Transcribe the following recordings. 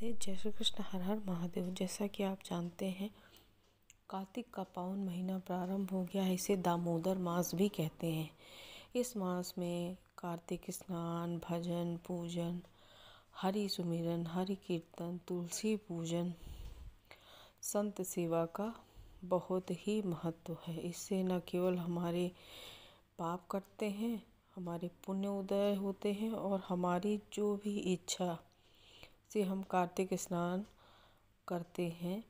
जय श्री कृष्ण। हर हर महादेव। जैसा कि आप जानते हैं, कार्तिक का पावन महीना प्रारंभ हो गया है। इसे दामोदर मास भी कहते हैं। इस मास में कार्तिक स्नान, भजन, पूजन, हरि सुमिरन, हरि कीर्तन, तुलसी पूजन, संत सेवा का बहुत ही महत्व है। इससे न केवल हमारे पाप कटते हैं, हमारे पुण्य उदय होते हैं और हमारी जो भी इच्छा से हम कार्तिक स्नान करते हैं,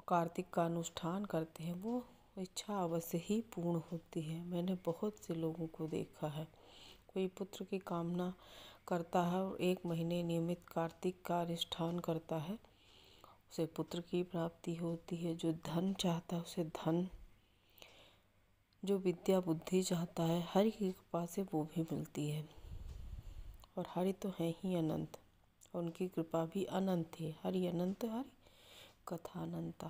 कार्तिक का अनुष्ठान करते हैं, वो इच्छा अवश्य ही पूर्ण होती है। मैंने बहुत से लोगों को देखा है, कोई पुत्र की कामना करता है और 1 महीने नियमित कार्तिक का अनुष्ठान करता है, उसे पुत्र की प्राप्ति होती है। जो धन चाहता है उसे धन, जो विद्या बुद्धि चाहता है, हरि की कृपा से वो भी मिलती है। और हरि तो है ही अनंत, उनकी कृपा भी अनंत है। हरि अनंत, हरि कथा अनंता।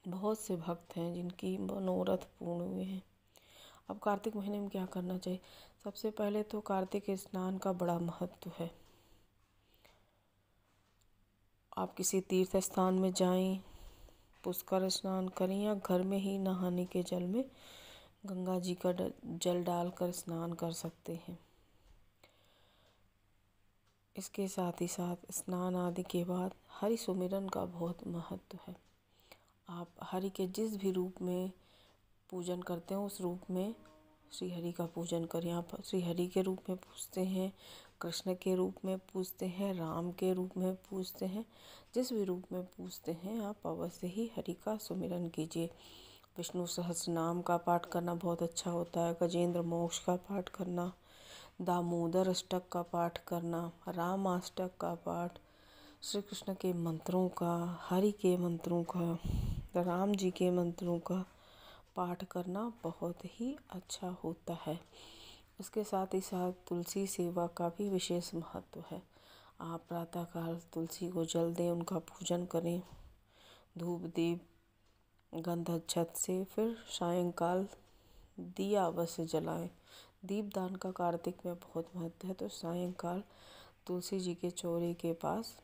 बहुत से भक्त हैं जिनकी मनोरथ पूर्ण हुए हैं। अब कार्तिक महीने में क्या करना चाहिए? सबसे पहले तो कार्तिक स्नान का बड़ा महत्व है। आप किसी तीर्थ स्थान में जाएं, पुष्कर स्नान करें या घर में ही नहाने के जल में गंगा जी का जल डालकर स्नान कर सकते हैं। इसके साथ ही साथ स्नान आदि के बाद हरि सुमिरन का बहुत महत्व है। आप हरि के जिस भी रूप में पूजन करते हैं, उस रूप में श्री हरि का पूजन करें। आप श्री हरि के रूप में पूजते हैं, कृष्ण के रूप में पूजते हैं, राम के रूप में पूजते हैं, जिस भी रूप में पूजते हैं, आप अवश्य ही हरि का सुमिरन कीजिए। विष्णु सहस्रनाम का पाठ करना बहुत अच्छा होता है। गजेंद्र मोक्ष का पाठ करना, दामोदर अष्टक का पाठ करना, राम अष्टक का पाठ, श्री कृष्ण के मंत्रों का, हरि के मंत्रों का, राम जी के मंत्रों का पाठ करना बहुत ही अच्छा होता है। उसके साथ ही साथ तुलसी सेवा का भी विशेष महत्व है। आप प्रातःकाल तुलसी को जल दें, उनका पूजन करें धूप दीप गंध अक्षत से। फिर सायंकाल दिया अवश्य जलाएं। दीपदान का कार्तिक में बहुत महत्व है, तो सायंकाल तुलसी जी के चौरे के पास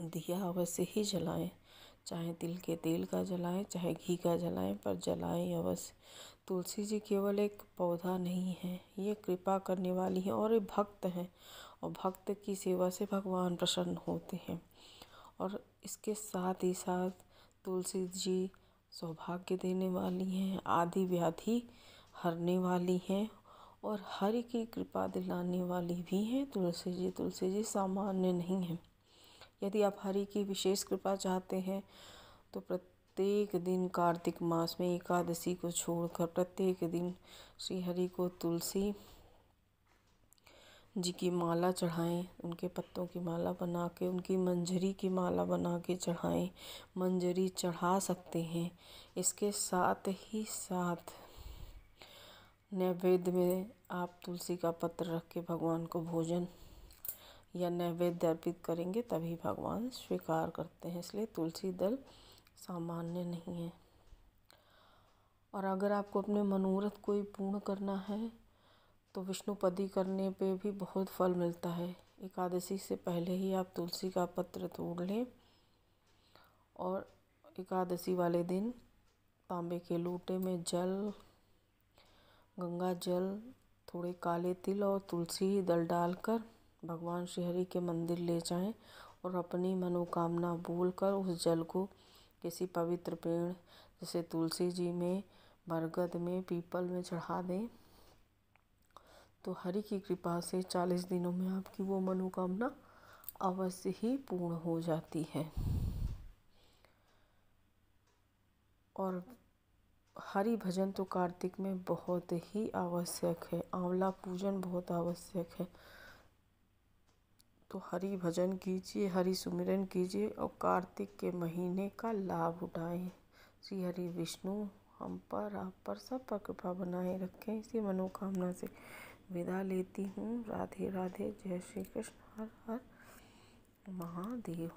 दिया अवश्य ही जलाएं। चाहे तिल के तेल का जलाएं, चाहे घी का जलाएं, पर जलाएं अवश्य। तुलसी जी केवल एक पौधा नहीं है, ये कृपा करने वाली है और ये भक्त हैं, और भक्त की सेवा से भगवान प्रसन्न होते हैं। और इसके साथ ही साथ तुलसी जी सौभाग्य देने वाली हैं, आदि व्याधि हरने वाली हैं और हरि की कृपा दिलाने वाली भी हैं तुलसी जी। तुलसी जी सामान्य नहीं है। यदि आप हरि की विशेष कृपा चाहते हैं तो प्रत्येक दिन कार्तिक मास में एकादशी को छोड़कर प्रत्येक दिन श्री हरि को तुलसी जी की माला चढ़ाएं। उनके पत्तों की माला बना के, उनकी मंजरी की माला बना के चढ़ाएं। मंजरी चढ़ा सकते हैं। इसके साथ ही साथ नैवेद्य में आप तुलसी का पत्र रख के भगवान को भोजन या नैवेद्य अर्पित करेंगे, तभी भगवान स्वीकार करते हैं। इसलिए तुलसी दल सामान्य नहीं है। और अगर आपको अपने मनोरथ कोई पूर्ण करना है तो विष्णुपदी करने पे भी बहुत फल मिलता है। एकादशी से पहले ही आप तुलसी का पत्र तोड़ लें और एकादशी वाले दिन तांबे के लोटे में जल, गंगा जल, थोड़े काले तिल और तुलसी दल डालकर भगवान श्री हरि के मंदिर ले जाएं और अपनी मनोकामना बोलकर उस जल को किसी पवित्र पेड़ जैसे तुलसी जी में, बरगद में, पीपल में चढ़ा दें, तो हरि की कृपा से 40 दिनों में आपकी वो मनोकामना अवश्य ही पूर्ण हो जाती है। और हरि भजन तो कार्तिक में बहुत ही आवश्यक है। आंवला पूजन बहुत आवश्यक है। तो हरि भजन कीजिए, हरि सुमिरन कीजिए और कार्तिक के महीने का लाभ उठाएं। श्री हरि विष्णु हम पर, आप पर, सब पर कृपा बनाए रखें। इसी मनोकामना से विदा लेती हूँ। राधे राधे। जय श्री कृष्ण। हर हर महादेव।